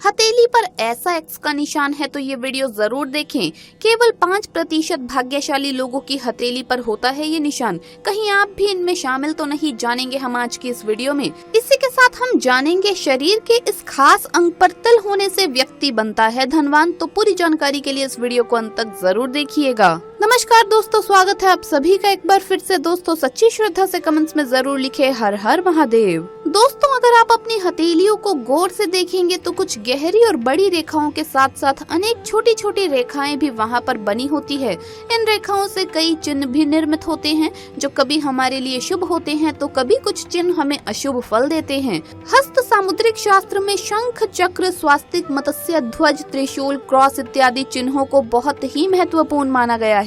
हथेली पर ऐसा एक्स का निशान है तो ये वीडियो जरूर देखें। केवल 5% भाग्यशाली लोगों की हथेली पर होता है ये निशान। कहीं आप भी इनमें शामिल तो नहीं, जानेंगे हम आज की इस वीडियो में। इसी के साथ हम जानेंगे शरीर के इस खास अंग पर तिल होने से व्यक्ति बनता है धनवान। तो पूरी जानकारी के लिए इस वीडियो को अंत तक जरूर देखिएगा। नमस्कार दोस्तों, स्वागत है आप सभी का एक बार फिर से। दोस्तों सच्ची श्रद्धा से कमेंट्स में जरूर लिखे हर हर महादेव। दोस्तों अगर आप अपनी हथेलियों को गौर से देखेंगे तो कुछ गहरी और बड़ी रेखाओं के साथ साथ अनेक छोटी छोटी रेखाएं भी वहां पर बनी होती है। इन रेखाओं से कई चिन्ह भी निर्मित होते हैं जो कभी हमारे लिए शुभ होते हैं तो कभी कुछ चिन्ह हमें अशुभ फल देते हैं। हस्त सामुद्रिक शास्त्र में शंख, चक्र, स्वास्तिक, मत्स्य, ध्वज, त्रिशूल, क्रॉस इत्यादि चिन्हों को बहुत ही महत्वपूर्ण माना गया है।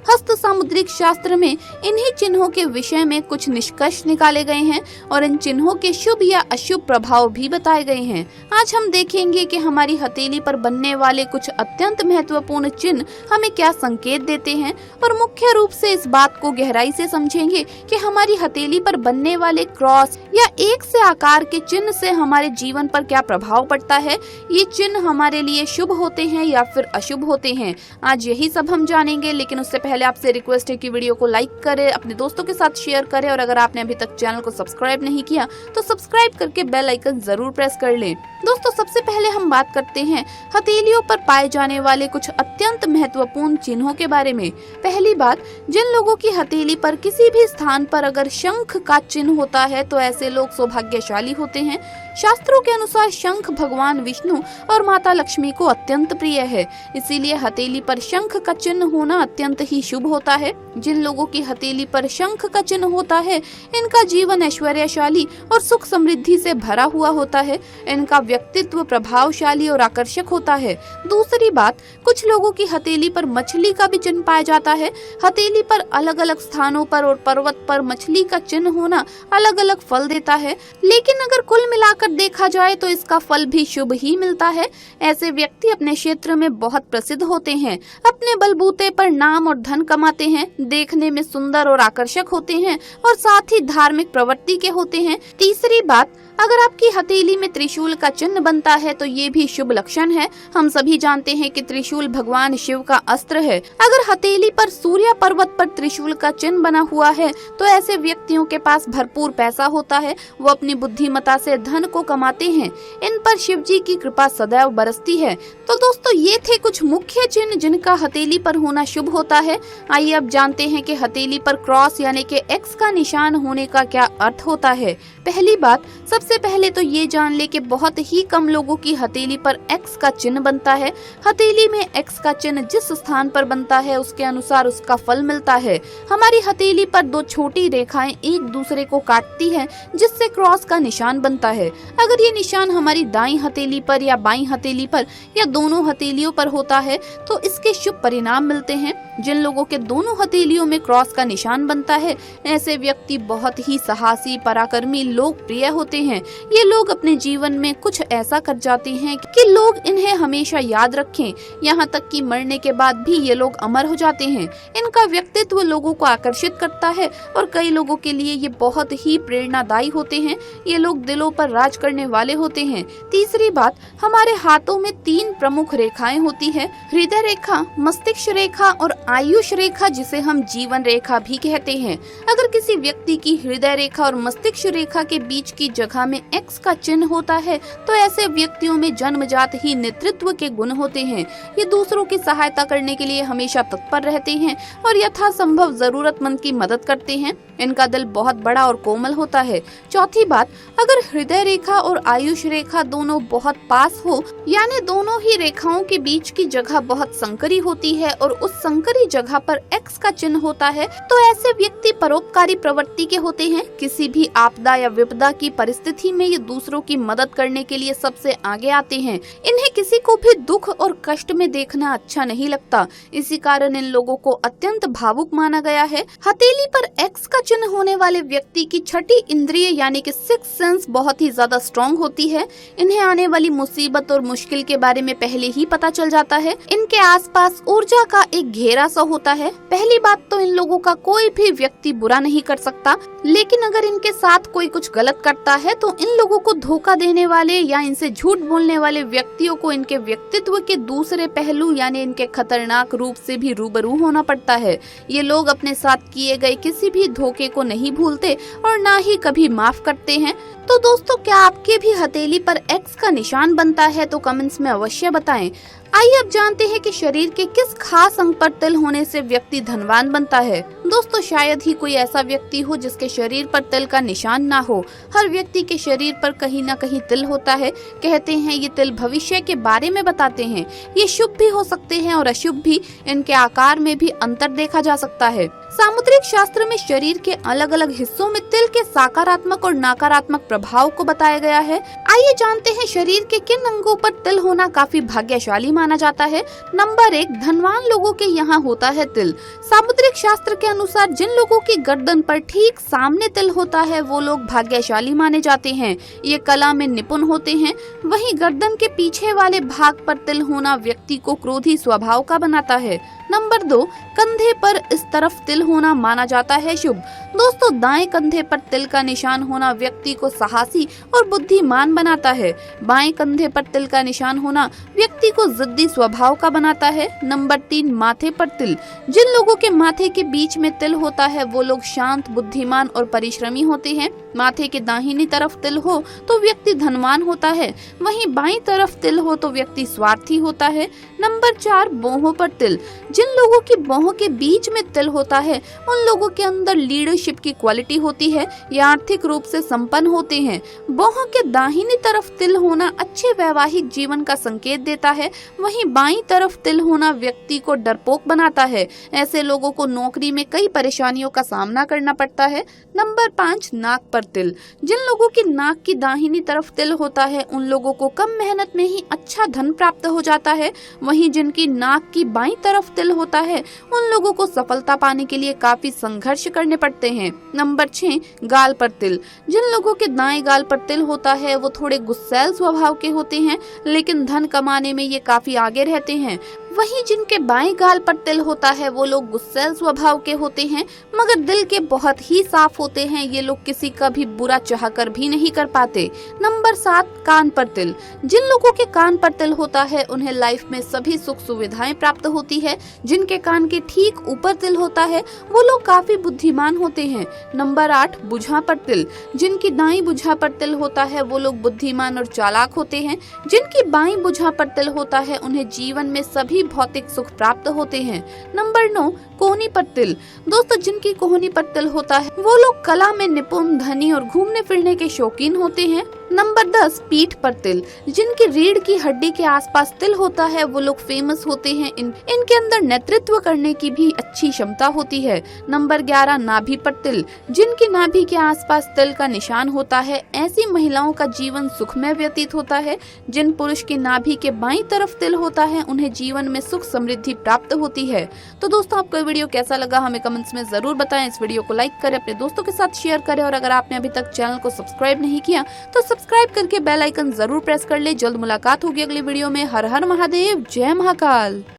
हस्त सामुद्रिक शास्त्र में इन्हीं चिन्हों के विषय में कुछ निष्कर्ष निकाले गए हैं और इन चिन्हों के शुभ या अशुभ प्रभाव भी बताए गए हैं। आज हम देखेंगे कि हमारी हथेली पर बनने वाले कुछ अत्यंत महत्वपूर्ण चिन्ह हमें क्या संकेत देते हैं और मुख्य रूप से इस बात को गहराई से समझेंगे कि हमारी हथेली पर बनने वाले क्रॉस या एक से आकार के चिन्ह से हमारे जीवन पर क्या प्रभाव पड़ता है। ये चिन्ह हमारे लिए शुभ होते हैं या फिर अशुभ होते हैं, आज यही सब हम जानेंगे। लेकिन उससे पहले आपसे रिक्वेस्ट है कि वीडियो को लाइक करें, अपने दोस्तों के साथ शेयर करें और अगर आपने अभी तक चैनल को सब्सक्राइब नहीं किया तो सब्सक्राइब करके बेल आइकन जरूर प्रेस कर लें। दोस्तों सबसे पहले हम बात करते हैं हथेलियों पर पाए जाने वाले कुछ अत्यंत महत्वपूर्ण चिन्हों के बारे में। पहली बात, जिन लोगों की हथेली पर किसी भी स्थान पर अगर शंख का चिन्ह होता है तो ऐसे लोग सौभाग्यशाली होते हैं। शास्त्रों के अनुसार शंख भगवान विष्णु और माता लक्ष्मी को अत्यंत प्रिय है, इसीलिए हथेली पर शंख का चिन्ह होना अत्यंत ही शुभ होता है। जिन लोगों की हथेली पर शंख का चिन्ह होता है इनका जीवन ऐश्वर्यशाली और सुख समृद्धि से भरा हुआ होता है। इनका व्यक्तित्व प्रभावशाली और आकर्षक होता है। दूसरी बात, कुछ लोगों की हथेली पर मछली का भी चिन्ह पाया जाता है। हथेली पर अलग अलग स्थानों पर और पर्वत पर मछली का चिन्ह होना अलग अलग फल देता है, लेकिन अगर कुल मिलाकर देखा जाए तो इसका फल भी शुभ ही मिलता है। ऐसे व्यक्ति अपने क्षेत्र में बहुत प्रसिद्ध होते हैं, अपने बलबूते पर नाम और धन कमाते हैं, देखने में सुंदर और आकर्षक होते हैं और साथ ही धार्मिक प्रवृत्ति के होते हैं। तीसरी बात, अगर आपकी हथेली में त्रिशूल का चिन्ह बनता है तो ये भी शुभ लक्षण है। हम सभी जानते हैं कि त्रिशूल भगवान शिव का अस्त्र है। अगर हथेली पर सूर्य पर्वत पर त्रिशूल का चिन्ह बना हुआ है तो ऐसे व्यक्तियों के पास भरपूर पैसा होता है, वो अपनी बुद्धिमत्ता से धन को कमाते हैं। इन पर शिव जी की कृपा सदैव बरसती है। तो दोस्तों ये थे कुछ मुख्य चिन्ह जिनका हथेली पर होना शुभ होता है। आइए अब जानते हैं कि हथेली पर क्रॉस यानी कि एक्स का निशान होने का क्या अर्थ होता है। पहली बात, सबसे पहले तो ये जान ले कि बहुत ही कम लोगों की हथेली पर एक्स का चिन्ह बनता है। हथेली में एक्स का चिन्ह जिस स्थान पर बनता है उसके अनुसार उसका फल मिलता है। हमारी हथेली पर दो छोटी रेखाएं एक दूसरे को काटती हैं जिससे क्रॉस का निशान बनता है। अगर ये निशान हमारी दाईं हथेली पर या बाईं हथेली पर या दोनों हथेलियों पर होता है तो इसके शुभ परिणाम मिलते हैं। जिन लोगों के दोनों हथेलियों में क्रॉस का निशान बनता है ऐसे व्यक्ति बहुत ही साहसी, पराक्रमी, लोकप्रिय होते हैं। ये लोग अपने जीवन में कुछ ऐसा कर जाते हैं कि लोग इन्हें हमेशा याद रखें, यहाँ तक कि मरने के बाद भी ये लोग अमर हो जाते हैं। इनका व्यक्तित्व लोगों को आकर्षित करता है और कई लोगों के लिए ये बहुत ही प्रेरणादायी होते हैं। ये लोग दिलों पर राज करने वाले होते हैं। तीसरी बात, हमारे हाथों में 3 प्रमुख रेखाएं होती है, हृदय रेखा, मस्तिष्क रेखा और आयुष रेखा, जिसे हम जीवन रेखा भी कहते हैं। अगर किसी व्यक्ति की हृदय रेखा और मस्तिष्क रेखा के बीच की जगह में एक्स का चिन्ह होता है तो ऐसे व्यक्तियों में जन्मजात ही नेतृत्व के गुण होते हैं। ये दूसरों की सहायता करने के लिए हमेशा तत्पर रहते हैं और यथासंभव जरूरतमंद की मदद करते हैं। इनका दिल बहुत बड़ा और कोमल होता है। चौथी बात, अगर हृदय रेखा और आयुष रेखा दोनों बहुत पास हो यानी दोनों ही रेखाओं के बीच की जगह बहुत संकरी होती है और उस संकरी जगह पर एक्स का चिन्ह होता है तो ऐसे व्यक्ति परोपकारी प्रवृत्ति के होते हैं। किसी भी आपदा या विपदा की परिस्थिति में ये दूसरों की मदद करने के लिए सबसे आगे आते हैं। इन्हें किसी को भी दुख और कष्ट में देखना अच्छा नहीं लगता, इसी कारण इन लोगों को अत्यंत भावुक माना गया है। हथेली पर एक्स का चिन्ह होने वाले व्यक्ति की छठी इंद्रिय यानी कि सिक्स सेंस बहुत ही ज्यादा स्ट्रॉन्ग होती है। इन्हें आने वाली मुसीबत और मुश्किल के बारे में पहले ही पता चल जाता है। इनके आसपास ऊर्जा का एक घेरा सा होता है। पहली बात तो इन लोगों का कोई भी व्यक्ति बुरा नहीं कर सकता, लेकिन अगर इनके साथ कोई कुछ गलत करता है दोस्तों इन लोगों को धोखा देने वाले या इनसे झूठ बोलने वाले व्यक्तियों को इनके व्यक्तित्व के दूसरे पहलू यानी इनके खतरनाक रूप से भी रूबरू होना पड़ता है। ये लोग अपने साथ किए गए किसी भी धोखे को नहीं भूलते और ना ही कभी माफ करते हैं। तो दोस्तों क्या आपके भी हथेली पर एक्स का निशान बनता है? तो कमेंट्स में अवश्य बताएं। आइए अब जानते हैं कि शरीर के किस खास अंग पर तिल होने से व्यक्ति धनवान बनता है। दोस्तों शायद ही कोई ऐसा व्यक्ति हो जिसके शरीर पर तिल का निशान ना हो। हर व्यक्ति के शरीर पर कहीं ना कहीं तिल होता है। कहते हैं ये तिल भविष्य के बारे में बताते हैं। ये शुभ भी हो सकते हैं और अशुभ भी। इनके आकार में भी अंतर देखा जा सकता है। सामुद्रिक शास्त्र में शरीर के अलग अलग हिस्सों में तिल के सकारात्मक और नकारात्मक प्रभाव को बताया गया है। आइए जानते हैं शरीर के किन अंगों पर तिल होना काफी भाग्यशाली माना जाता है। नंबर 1, धनवान लोगों के यहाँ होता है तिल। सामुद्रिक शास्त्र के अनुसार जिन लोगों की गर्दन पर ठीक सामने तिल होता है वो लोग भाग्यशाली माने जाते हैं। ये कला में निपुण होते हैं। वहीं गर्दन के पीछे वाले भाग पर तिल होना व्यक्ति को क्रोधी स्वभाव का बनाता है। नंबर 2, कंधे पर इस तरफ तिल होना माना जाता है शुभ। दोस्तों दाएं कंधे पर तिल का निशान होना व्यक्ति को साहसी और बुद्धिमान बनाता है। बाएं कंधे पर तिल का निशान होना व्यक्ति को जिद्दी स्वभाव का बनाता है। नंबर 3, माथे पर तिल। जिन लोगों के माथे के बीच में तिल होता है वो लोग शांत, बुद्धिमान और परिश्रमी होते हैं। माथे के दाहिनी तरफ तिल हो तो व्यक्ति धनवान होता है। वहीं बाईं तरफ तिल हो तो व्यक्ति स्वार्थी होता है। नंबर 4, बाहों पर तिल। जिन लोगों की बाहों के बीच में तिल होता है उन लोगों के अंदर लीडरशिप की क्वालिटी होती है। ये आर्थिक रूप से संपन्न होते हैं। बाहों के दाहिनी तरफ तिल होना अच्छे वैवाहिक जीवन का संकेत देता है। वहीं बाईं तरफ तिल होना व्यक्ति को डरपोक बनाता है। ऐसे लोगों को नौकरी में कई परेशानियों का सामना करना पड़ता है। नंबर 5, नाक पर तिल। जिन लोगों की नाक की दाहिनी तरफ तिल होता है उन लोगों को कम मेहनत में ही अच्छा धन प्राप्त हो जाता है। वहीं जिनकी नाक की बाईं तरफ तिल होता है उन लोगों को सफलता पाने के लिए काफी संघर्ष करने पड़ते हैं। नंबर 6, गाल पर तिल। जिन लोगों के दाएं गाल पर तिल होता है वो थोड़े गुस्सैल स्वभाव के होते हैं लेकिन धन कमाने में ये काफी आगे रहते हैं। वहीं जिनके बाएं गाल पर तिल होता है वो लोग गुस्सैल स्वभाव के होते हैं मगर दिल के बहुत ही साफ होते हैं। ये लोग किसी का भी बुरा चाहकर भी नहीं कर पाते। नंबर 7, कान पर तिल। जिन लोगों के कान पर तिल होता है उन्हें लाइफ में सभी सुख सुविधाएं प्राप्त होती है। जिनके कान के ठीक ऊपर तिल होता है वो लोग काफी बुद्धिमान होते हैं। नंबर 8, भुजा पर तिल। जिनकी दाईं भुजा पर तिल होता है वो लोग बुद्धिमान और चालाक होते हैं। जिनकी बाईं भुजा पर तिल होता है उन्हें जीवन में सभी भौतिक सुख प्राप्त होते हैं। नंबर 9, कोहनी पर तिल। दोस्तों जिनकी कोहनी पर तिल होता है वो लोग कला में निपुण, धनी और घूमने फिरने के शौकीन होते हैं। नंबर 10, पीठ पर तिल। जिनकी रीढ़ की हड्डी के आसपास तिल होता है वो लोग फेमस होते हैं। इनके अंदर नेतृत्व करने की भी अच्छी क्षमता होती है। नंबर 11, नाभि पर तिल। जिनकी नाभि के आसपास तिल का निशान होता है ऐसी महिलाओं का जीवन सुखमय व्यतीत होता है। जिन पुरुष की नाभि के बाईं तरफ तिल होता है उन्हें जीवन में सुख समृद्धि प्राप्त होती है। तो दोस्तों आपको वीडियो कैसा लगा हमें कमेंट्स में जरूर बताएं। इस वीडियो को लाइक करें, अपने दोस्तों के साथ शेयर करें और अगर आपने अभी तक चैनल को सब्सक्राइब नहीं किया तो सब्सक्राइब करके बेल आइकन जरूर प्रेस कर ले। जल्द मुलाकात होगी अगली वीडियो में। हर हर महादेव, जय महाकाल।